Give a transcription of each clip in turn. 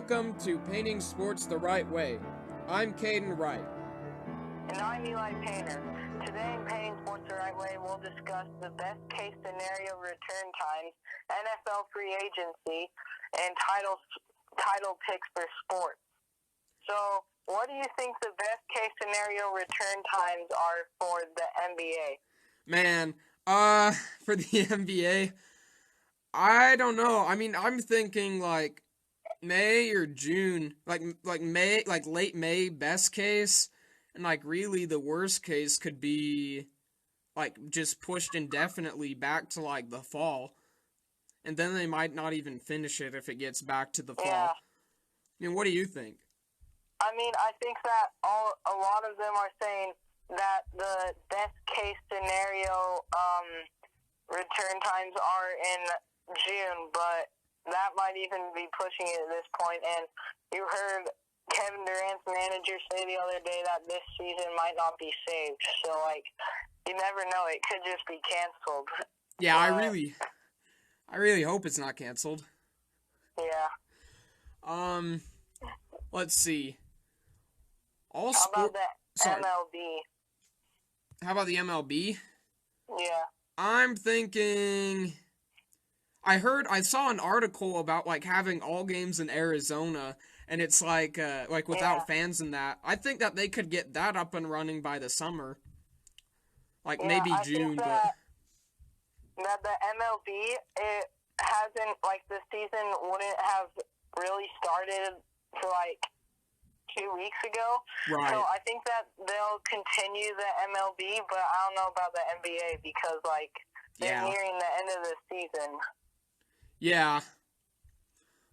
Welcome to Painting Sports the Right Way. I'm Caden Wright. And I'm Eli Painter. Today in Painting Sports the Right Way, we'll discuss the best case scenario return times, NFL free agency, and title picks for sports. So, what do you think the best case scenario return times are for the NBA? Man, for the NBA, I don't know. I mean, I'm thinking like May or June, like May, like late May, best case, and like really the worst case could be like just pushed indefinitely back to like the fall, and then they might not even finish it if it gets back to the fall. Yeah. I mean, what do you think? I mean, I think that a lot of them are saying that the best case scenario return times are in June, but that might even be pushing it at this point. And you heard Kevin Durant's manager say the other day that this season might not be saved. So, like, you never know. It could just be canceled. Yeah, I really hope it's not canceled. Yeah. Let's see. How about the MLB? How about the MLB? Yeah. I'm thinking... I saw an article about like having all games in Arizona, and it's like without fans and that. I think that they could get that up and running by the summer, like maybe June. But that the MLB, it hasn't, like, the season wouldn't have really started for like 2 weeks ago. Right. So I think that they'll continue the MLB, but I don't know about the NBA because like they're nearing the end of the season. Yeah,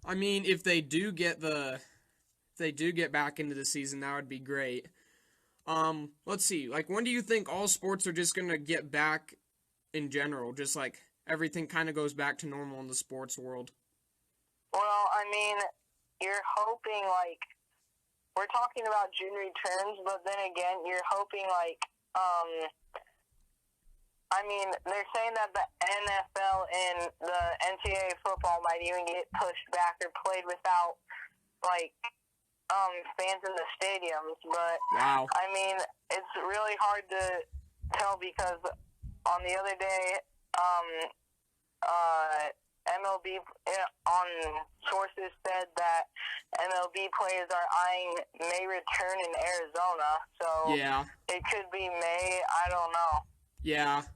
I mean, if they do get back into the season, that would be great. Let's see, like, when do you think all sports are just gonna get back in general? Just like everything kind of goes back to normal in the sports world. Well, I mean, you're hoping, like, we're talking about June returns, but then again, you're hoping, like, I mean, they're saying that the NFL and the NCAA football might even get pushed back or played without, like, fans in the stadiums. But, wow. I mean, it's really hard to tell because on the other day, MLB on sources said that MLB players are eyeing May return in Arizona. So it could be May. I don't know. Yeah.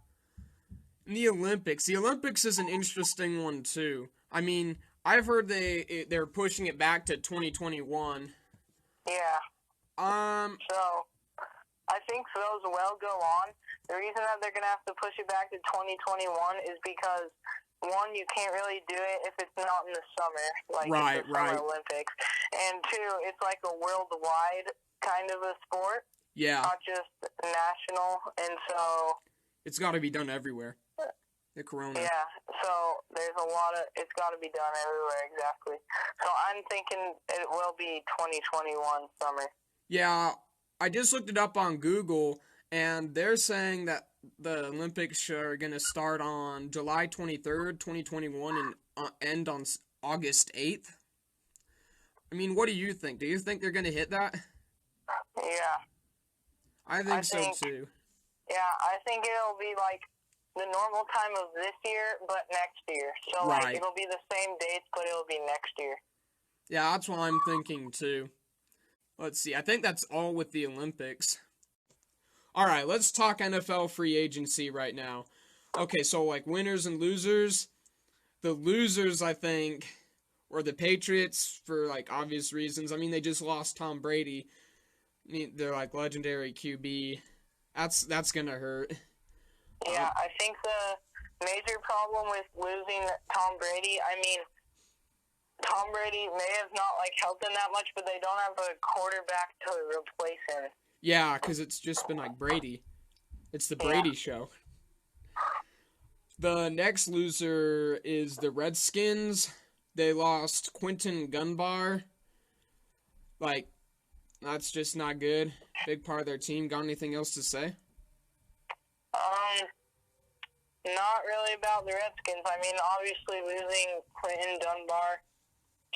And the Olympics. The Olympics is an interesting one, too. I mean, I've heard they're pushing it back to 2021. Yeah. So, I think those will go on. The reason that they're going to have to push it back to 2021 is because, one, you can't really do it if it's not in the summer, like the Summer Olympics. And two, it's like a worldwide kind of a sport. Yeah. Not just national. And so... it's got to be done everywhere. The corona. Yeah, so there's it's got to be done everywhere, exactly. So I'm thinking it will be 2021 summer. Yeah, I just looked it up on Google, and they're saying that the Olympics are going to start on July 23rd, 2021, and end on August 8th. I mean, what do you think? Do you think they're going to hit that? Yeah. I think so, too. Yeah, I think it'll be like the normal time of this year, but next year. So, like, it'll be the same dates, but it'll be next year. Yeah, that's what I'm thinking, too. Let's see. I think that's all with the Olympics. All right, let's talk NFL free agency right now. Okay, so, like, winners and losers. The losers, I think, were the Patriots for, like, obvious reasons. I mean, they just lost Tom Brady. I mean, they're, like, legendary QB. That's gonna hurt. Yeah, I think the major problem with losing Tom Brady, I mean, Tom Brady may have not, like, helped them that much, but they don't have a quarterback to replace him. Yeah, because it's just been like Brady. It's the Brady show. The next loser is the Redskins. They lost Quentin Gunbar. Like, that's just not good. Big part of their team. Got anything else to say? Not really about the Redskins. I mean, obviously losing Quentin Dunbar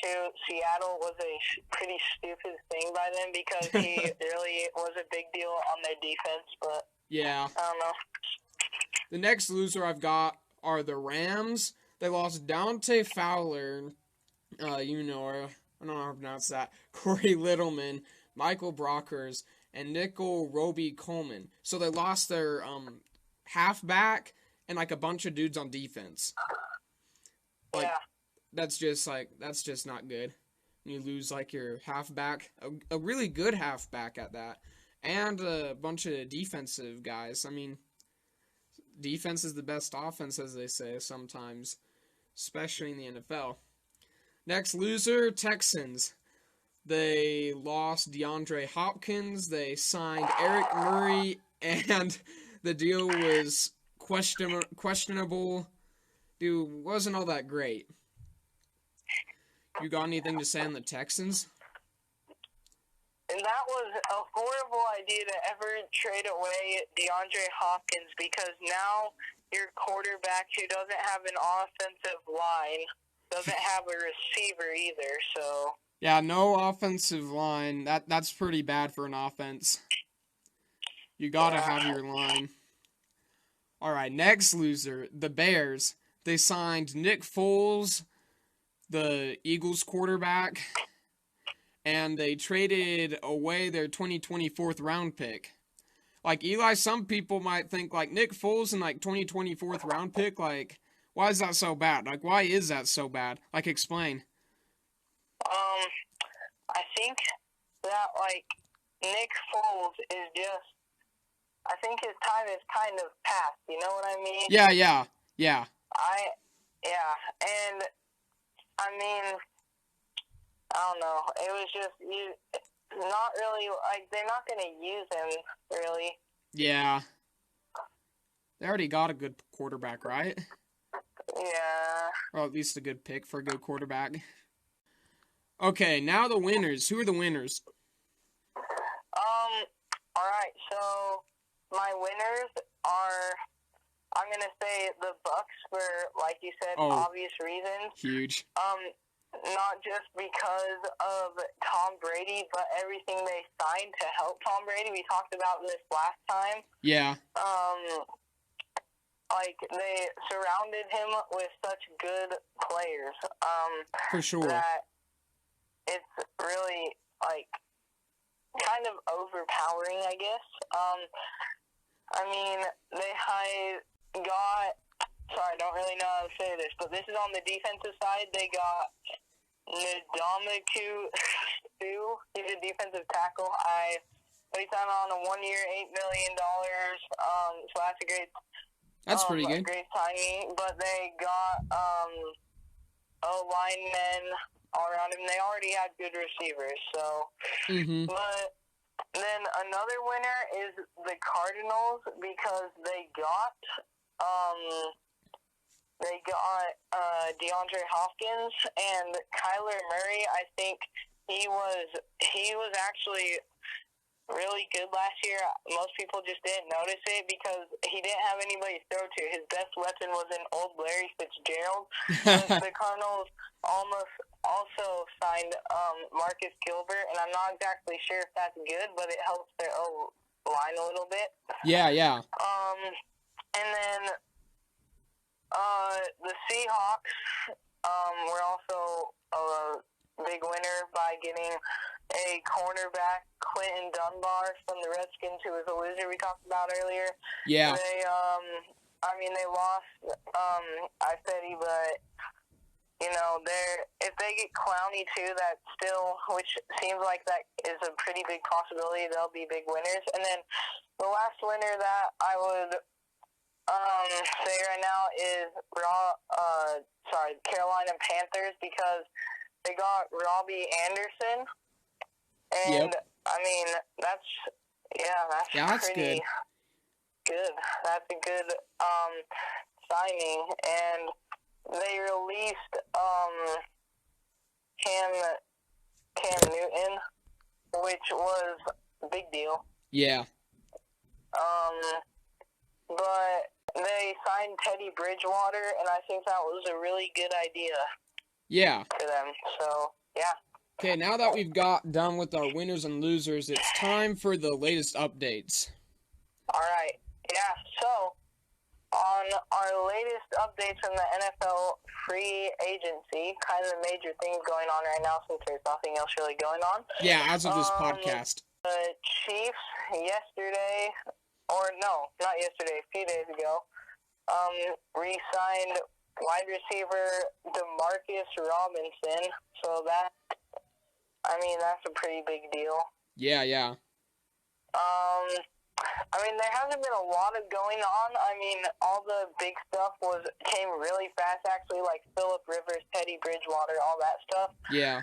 to Seattle was a pretty stupid thing by them because he really was a big deal on their defense, but yeah. I don't know. The next loser I've got are the Rams. They lost Dante Fowler, I don't know how to pronounce that, Corey Littleman, Michael Brockers, and Nickel Roby Coleman. So they lost their halfback and like a bunch of dudes on defense. Like, Yeah. that's just not good. You lose like your halfback, a really good halfback at that, and a bunch of defensive guys. I mean, defense is the best offense, as they say sometimes, especially in the NFL. Next loser, Texans. They lost DeAndre Hopkins. They signed Eric Murray, and the deal was questionable. Dude, wasn't all that great. You got anything to say on the Texans? And that was a horrible idea to ever trade away DeAndre Hopkins because now your quarterback who doesn't have an offensive line doesn't have a receiver either, so... Yeah, no offensive line. That's pretty bad for an offense. You gotta have your line. Alright, next loser, the Bears. They signed Nick Foles, the Eagles quarterback, and they traded away their 2024 round pick. Like, Eli, some people might think, like, Nick Foles and, like, 2024 round pick, like, why is that so bad? Like, why is that so bad? Like, explain. I think that, like, Nick Foles is just, I think his time is kind of past, you know what I mean? Yeah. And, I mean, I don't know, it was just, not really, like, they're not going to use him, really. Yeah. They already got a good quarterback, right? Yeah. Or at least a good pick for a good quarterback. Okay, now the winners. Who are the winners? Alright, so my winners are, I'm going to say the Bucks for, like you said, obvious reasons. Huge. Not just because of Tom Brady, but everything they signed to help Tom Brady. We talked about this last time. Yeah. Like, they surrounded him with such good players. For sure. That it's really, like, kind of overpowering, I guess. I mean, I don't really know how to say this, but this is on the defensive side. They got Ndamukong Suh. He's a defensive tackle. He signed on a 1 year, $8 million. So that's a great. That's pretty good. Great signing. But they got linemen all around him. They already had good receivers. So. Mm-hmm. But then another winner is the Cardinals because they got DeAndre Hopkins and Kyler Murray. I think he was actually really good last year. Most people just didn't notice it because he didn't have anybody to throw to. His best weapon was an old Larry Fitzgerald. The Cardinals also signed Marcus Gilbert, and I'm not exactly sure if that's good, but it helps their line a little bit. Yeah. And then the Seahawks were also a big winner by getting a cornerback, Quentin Dunbar, from the Redskins, who was a loser we talked about earlier. Yeah. They lost Ifedi, but, if they get Clowney, too, that still, which seems like that is a pretty big possibility, they'll be big winners. And then the last winner that I would say right now is Carolina Panthers, because they got Robbie Anderson. And, yep. I mean, that's pretty good. That's a good signing. And they released Cam Newton, which was a big deal. Yeah. But they signed Teddy Bridgewater, and I think that was a really good idea. Yeah. to them. So, yeah. Okay, now that we've got done with our winners and losers, it's time for the latest updates. All right. Yeah, so on our latest updates from the NFL free agency, kind of the major things going on right now since there's nothing else really going on. Yeah, as of this podcast. The Chiefs yesterday, or no, not yesterday, a few days ago, re-signed wide receiver Demarcus Robinson. So that's a pretty big deal. Yeah, yeah. There hasn't been a lot of going on. All the big stuff came really fast, actually, like Phillip Rivers, Teddy Bridgewater, all that stuff. Yeah.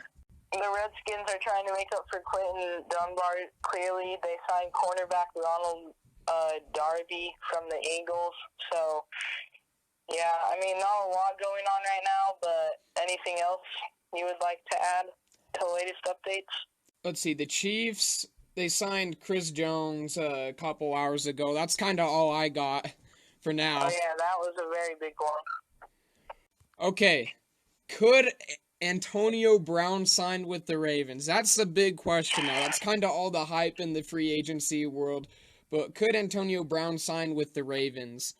The Redskins are trying to make up for Quentin Dunbar. Clearly, they signed cornerback Ronald Darby from the Eagles. So, yeah, not a lot going on right now, but anything else you would like to add to the latest updates? Let's see, the Chiefs, they signed Chris Jones a couple hours ago. That's kind of all I got for now. Oh, yeah, that was a very big one. Okay, could Antonio Brown sign with the Ravens? That's the big question now. That's kind of all the hype in the free agency world. But could Antonio Brown sign with the Ravens?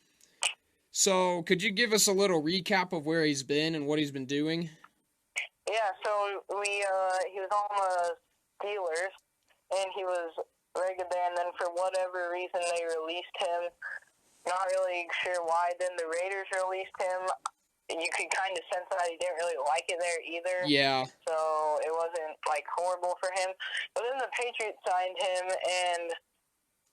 So, could you give us a little recap of where he's been and what he's been doing? Yeah, so he was on the Steelers, and he was very good there, and then for whatever reason they released him. Not really sure why. Then the Raiders released him. You could kind of sense that he didn't really like it there either. Yeah. So it wasn't, horrible for him. But then the Patriots signed him, and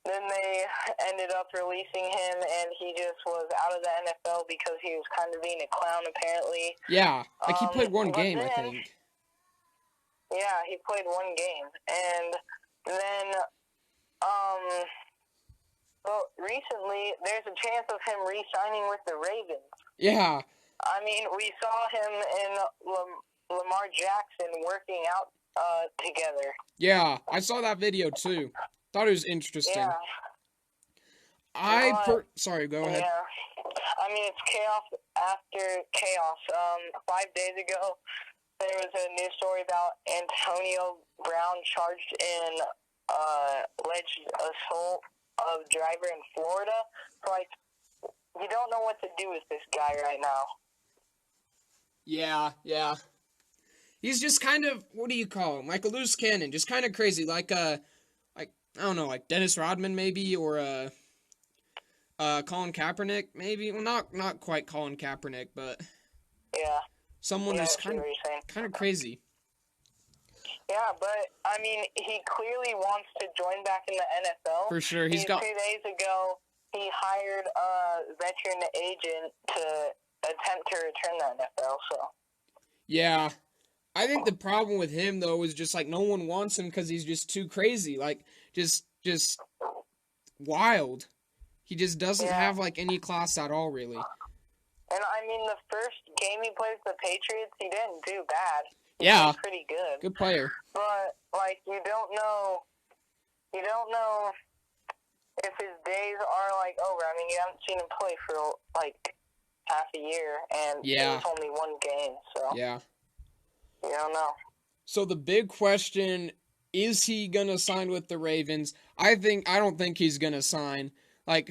then they ended up releasing him, and he just was out of the NFL because he was kind of being a clown, apparently. Yeah, he played one game, then, I think. Yeah, he played one game. And then, recently, there's a chance of him re-signing with the Ravens. Yeah. We saw him and Lamar Jackson working out together. Yeah, I saw that video too. Thought it was interesting. Yeah. Sorry, go ahead. Yeah. It's chaos after chaos. 5 days ago, there was a news story about Antonio Brown charged in alleged assault of driver in Florida. You don't know what to do with this guy right now. Yeah. He's just kind of, what do you call him? Like a loose cannon, just kind of crazy, like I don't know, like Dennis Rodman maybe, or Colin Kaepernick maybe. Well, not quite Colin Kaepernick, but yeah, someone who's kind of crazy. Yeah, but he clearly wants to join back in the NFL. For sure, 2 days ago, he hired a veteran agent to attempt to return to the NFL. So. Yeah. I think the problem with him, though, is just, no one wants him because he's just too crazy. Just wild. He just doesn't have, any class at all, really. And, the first game he played with the Patriots, he didn't do bad. He was pretty good. Good player. But, you don't know if his days are, over. You haven't seen him play for, half a year, and it was only one game, so. Yeah. You don't know. So the big question, is he going to sign with the Ravens? I don't think he's going to sign. I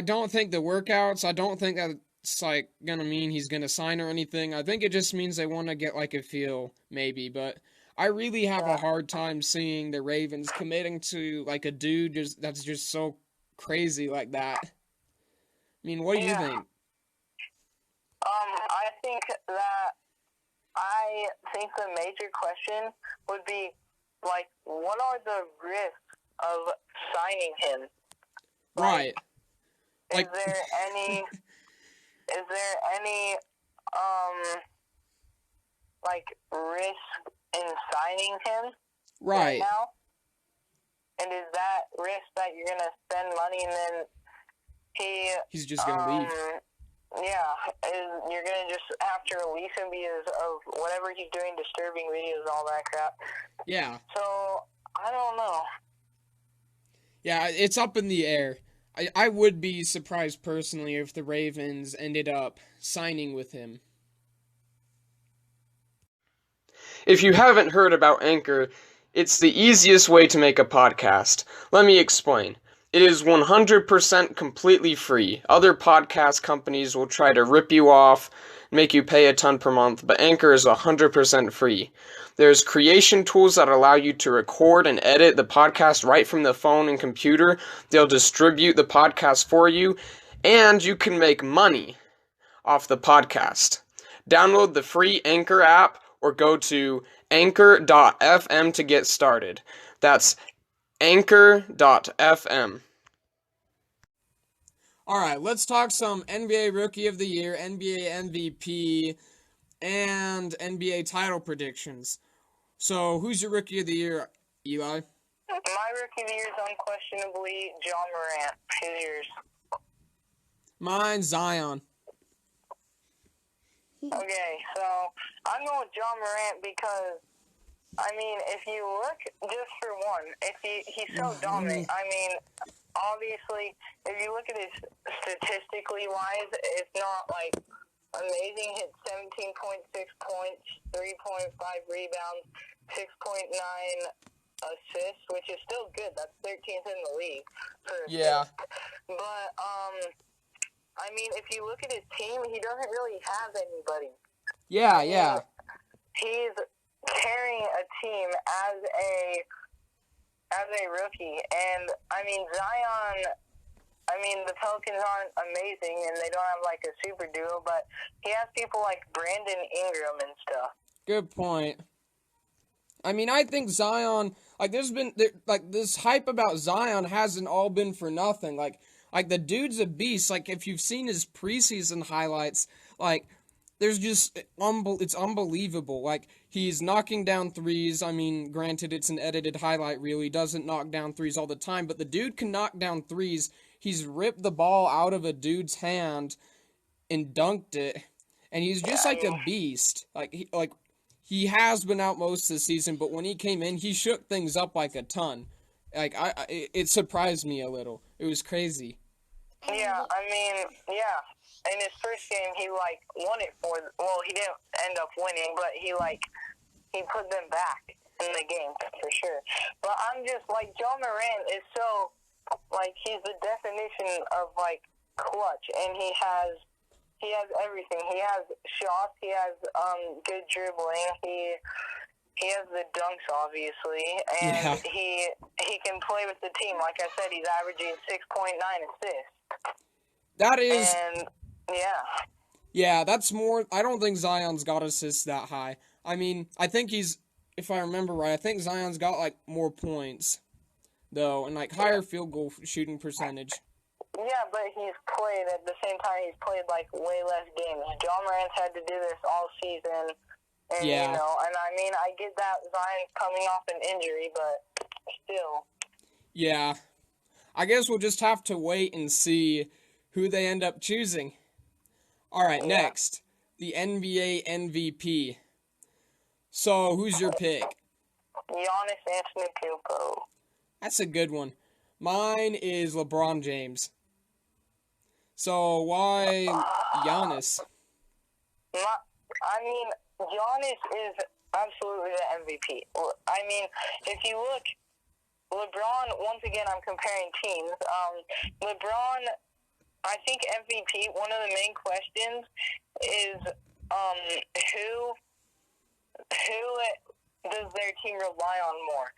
don't think the workouts, I don't think that's, going to mean he's going to sign or anything. I think it just means they want to get, a feel, maybe. But I really have a hard time seeing the Ravens committing to, a dude that's just so crazy like that. What do you think? I think the major question would be, what are the risks of signing him? Right. Is there any risk in signing him right now? And is that risk that you're going to spend money and then he's just going to leave? Yeah, you're going to just have to release him because of whatever he's doing, disturbing videos and all that crap. Yeah. So, I don't know. Yeah, it's up in the air. I would be surprised personally if the Ravens ended up signing with him. If you haven't heard about Anchor, it's the easiest way to make a podcast. Let me explain. It is 100% completely free. Other podcast companies will try to rip you off, make you pay a ton per month, but Anchor is 100% free. There's creation tools that allow you to record and edit the podcast right from the phone and computer. They'll distribute the podcast for you, and you can make money off the podcast. Download the free Anchor app or go to anchor.fm to get started. That's anchor.fm. Alright, let's talk some NBA Rookie of the Year, NBA MVP, and NBA title predictions. So, who's your Rookie of the Year, Eli? My Rookie of the Year is unquestionably John Morant. Who's yours? Mine's Zion. Okay, so I'm going with John Morant because, I mean, if you look, just for one, he's so dominant. I mean, obviously, if you look at his statistically wise, it's not like amazing. Hit 17.6 points, 3.5 rebounds, 6.9 assists, which is still good. That's 13th in the league for assists. But I mean, if you look at his team, he doesn't really have anybody. Yeah. He's carrying a team as a rookie, and I mean Zion. I mean the Pelicans aren't amazing, and they don't have like a super duo, but he has people like Brandon Ingram and stuff. Good point. I mean, I think Zion, like, this hype about Zion hasn't all been for nothing. Like, the dude's a beast. Like, if you've seen his preseason highlights, like, there's just, it's unbelievable. Like, he's knocking down threes. I mean, granted, it's an edited highlight reel. He doesn't knock down threes all the time, but the dude can knock down threes. He's ripped the ball out of a dude's hand and dunked it, and he's just like a beast. He has been out most of the season, but when he came in, he shook things up like a ton. Like, it surprised me a little. It was crazy. Yeah, I mean, yeah. In his first game, he, like, won it well, he didn't end up winning, but he put them back in the game, for sure. But I'm just, like, John Morant is so, like, he's the definition of, like, clutch, and he has everything. He has shots, he has good dribbling, he has the dunks, obviously, and he can play with the team. Like I said, he's averaging 6.9 assists. That is... And, yeah. Yeah, that's more... I don't think Zion's got assists that high. I mean, I think he's... If I remember right, I think Zion's got, like, more points, though, and, like, higher field goal shooting percentage. Yeah, but he's played, at the same time, he's played, like, way less games. John Morant's had to do this all season. And, you know, and I mean, I get that Zion's coming off an injury, but still. Yeah. I guess we'll just have to wait and see who they end up choosing. Alright, next. The NBA MVP. So, who's your pick? Giannis Antetokounmpo. That's a good one. Mine is LeBron James. So, why Giannis? I mean, Giannis is absolutely the MVP. I mean, if you look, LeBron, once again, I'm comparing teams. LeBron, I think MVP, one of the main questions is who does their team rely on more?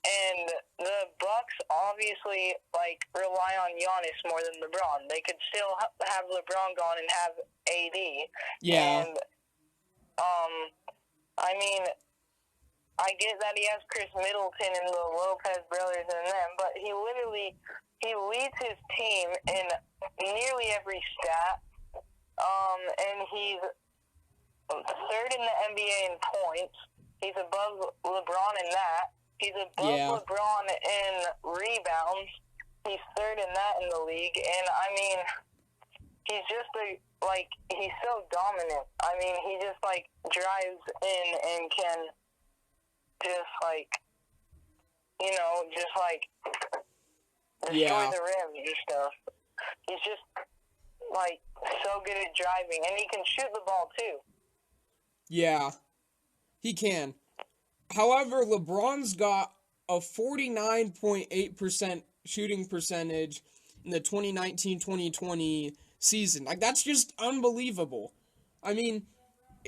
And the Bucks obviously, like, rely on Giannis more than LeBron. They could still have LeBron gone and have AD. Yeah. And, I mean, I get that he has Chris Middleton and the Lopez brothers and them, but he leads his team in nearly every stat. And he's third in the NBA in points. He's above LeBron in that. He's above LeBron in rebounds. He's third in that in the league. And, I mean, he's just, he's so dominant. I mean, he just, drives in and can just, destroy the rim and stuff. He's just like, so good at driving, and he can shoot the ball, too. Yeah, he can. However, LeBron's got a 49.8% shooting percentage in the 2019-2020 season. Like, that's just unbelievable. I mean,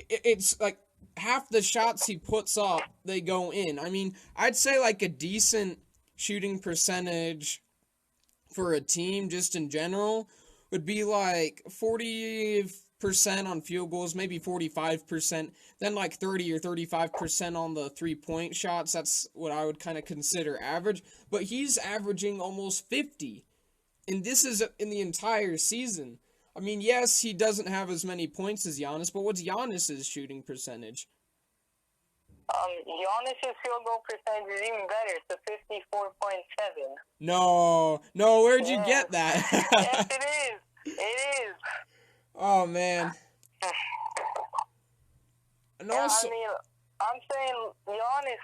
it's like half the shots he puts up, they go in. I mean, I'd say like a decent shooting percentage for a team just in general would be like 40% on field goals, maybe 45%, then like 30 or 35% on the three-point shots. That's what I would kind of consider average, but he's averaging almost 50, and this is in the entire season. I mean, yes, he doesn't have as many points as Giannis, but what's Giannis's shooting percentage? Giannis's field goal percentage is even better. It's a 54.7. No, where'd you get that? Yes, it is. It is. Oh, man. And Yeah, also, I mean, I'm saying Giannis,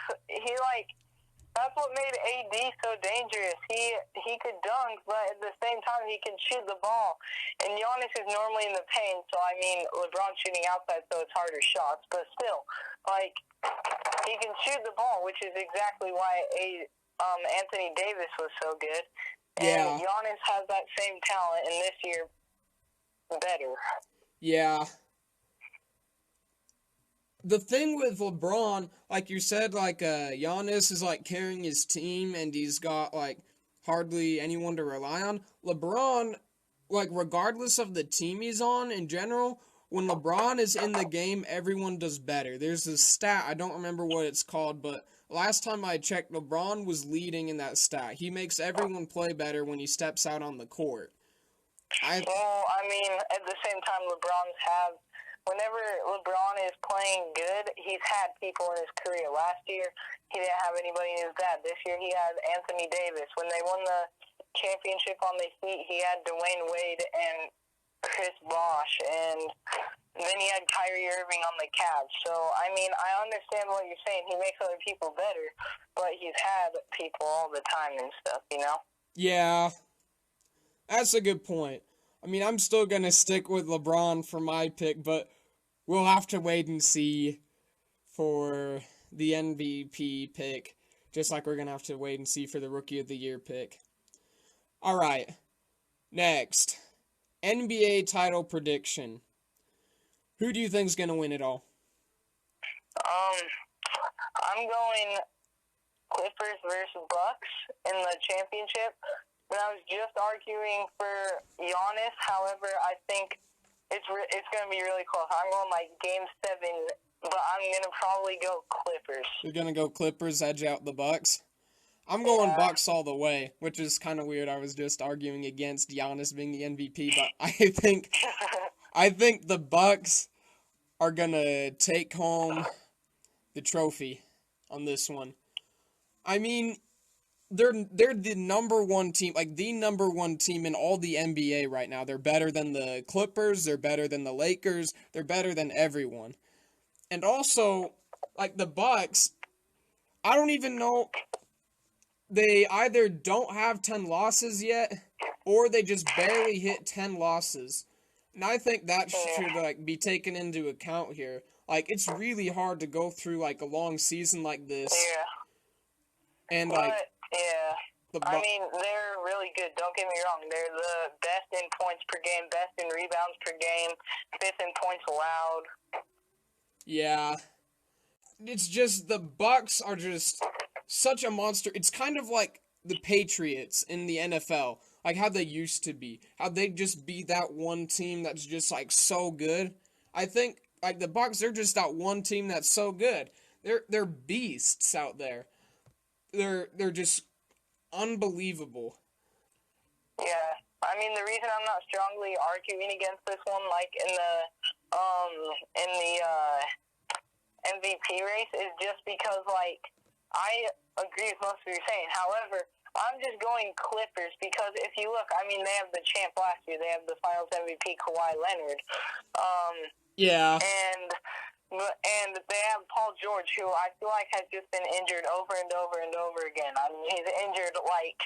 that's what made AD so dangerous. He could dunk, but at the same time, he can shoot the ball. And Giannis is normally in the paint, so I mean, LeBron's shooting outside, so it's harder shots. But still, like, he can shoot the ball, which is exactly why Anthony Davis was so good. And Giannis has that same talent, and this year, better. Yeah. The thing with LeBron, like you said, like, Giannis is, like, carrying his team, and he's got, like, hardly anyone to rely on. LeBron, like, regardless of the team he's on in general, when LeBron is in the game, everyone does better. There's this stat, I don't remember what it's called, but last time I checked, LeBron was leading in that stat. He makes everyone play better when he steps out on the court. Well, I mean, at the same time, whenever LeBron is playing good, he's had people in his career. Last year, he didn't have anybody in his dad. This year, he had Anthony Davis. When they won the championship on the Heat, he had Dwayne Wade and Chris Bosh, and then he had Kyrie Irving on the Cavs. So, I mean, I understand what you're saying. He makes other people better, but he's had people all the time and stuff, you know? Yeah, that's a good point. I mean, I'm still going to stick with LeBron for my pick, but we'll have to wait and see for the MVP pick, just like we're going to have to wait and see for the Rookie of the Year pick. All right, next, NBA title prediction. Who do you think is going to win it all? I'm going Clippers versus Bucks in the championship. And I was just arguing for Giannis. However, I think it's going to be really close. I'm going like Game 7, but I'm going to probably go Clippers. You're going to go Clippers, edge out the Bucks? I'm going Bucks all the way, which is kind of weird. I was just arguing against Giannis being the MVP, but I think the Bucks are going to take home the trophy on this one. I mean, they're the number one team, like the number one team in all the NBA right now. They're better than the Clippers, they're better than the Lakers, they're better than everyone. And also, like the Bucks, I don't even know, they either don't have 10 losses yet, or they just barely hit 10 losses. And I think that should like be taken into account here. Like, it's really hard to go through like a long season like this. Yeah. And like, I mean, they're really good. Don't get me wrong. They're the best in points per game, best in rebounds per game, fifth in points allowed. Yeah. It's just the Bucks are just such a monster. It's kind of like the Patriots in the NFL, like how they used to be. How they just be that one team that's just like so good. I think like the Bucks, they're just that one team that's so good. They're beasts out there. They're just unbelievable. Yeah. I mean, the reason I'm not strongly arguing against this one, like in the MVP race, is just because, like, I agree with most of what you're saying. However, I'm just going Clippers because if you look, I mean, they have the champ last year. They have the Finals MVP, Kawhi Leonard. Yeah. And they have Paul George, who I feel like has just been injured over and over and over again. I mean, he's injured, like,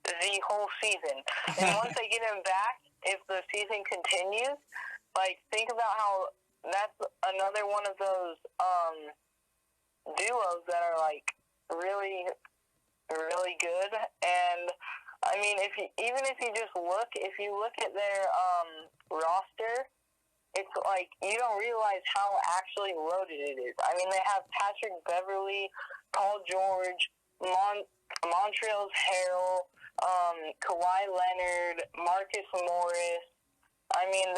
the whole season. And once they get him back, if the season continues, like, think about how that's another one of those duos that are, like, really, really good. And, I mean, if you look at their roster, it's like you don't realize how actually loaded it is. I mean, they have Patrick Beverly, Paul George, Montrezl Harrell, Kawhi Leonard, Marcus Morris. I mean,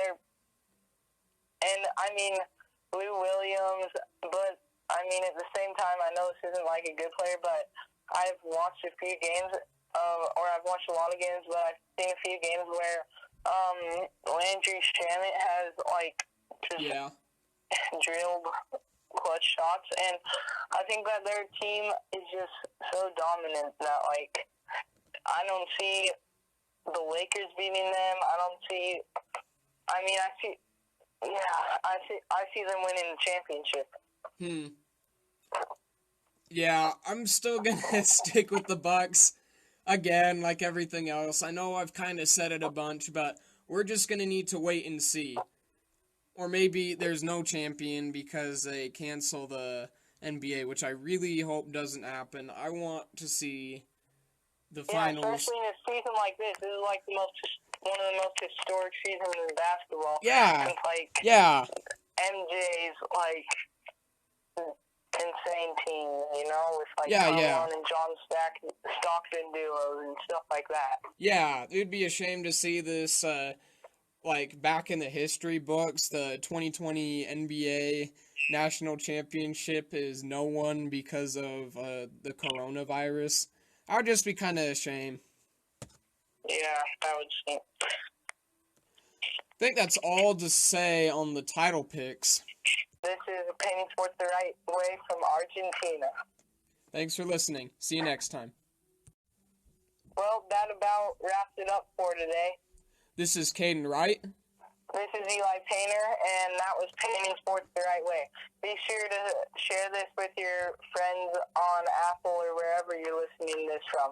Lou Williams. But I mean, at the same time, I know this isn't like a good player, but I've watched a few games, or I've watched a lot of games, but I've seen a few games where Landry Shamet has like just drilled clutch shots, and I think that their team is just so dominant that like I don't see the Lakers beating them. I see them winning the championship. Yeah, I'm still gonna stick with the Bucks. Again, like everything else. I know I've kind of said it a bunch, but we're just gonna need to wait and see. Or maybe there's no champion because they cancel the NBA, which I really hope doesn't happen. I want to see the finals. Especially in a season like this. This is like one of the most historic seasons in basketball. Yeah. Since, like, MJ's like insane team, you know, with like Carmelo and John Stockton duos and stuff like that. Yeah, it would be a shame to see this like back in the history books. The 2020 NBA National Championship is no one because of the coronavirus. That would just be kind of a shame. Yeah, I would say. I think that's all to say on the title picks. This is Painting Sports the Right Way from Argentina. Thanks for listening. See you next time. Well, that about wraps it up for today. This is Caden Wright. This is Eli Painter, and that was Painting Sports the Right Way. Be sure to share this with your friends on Apple or wherever you're listening to this from.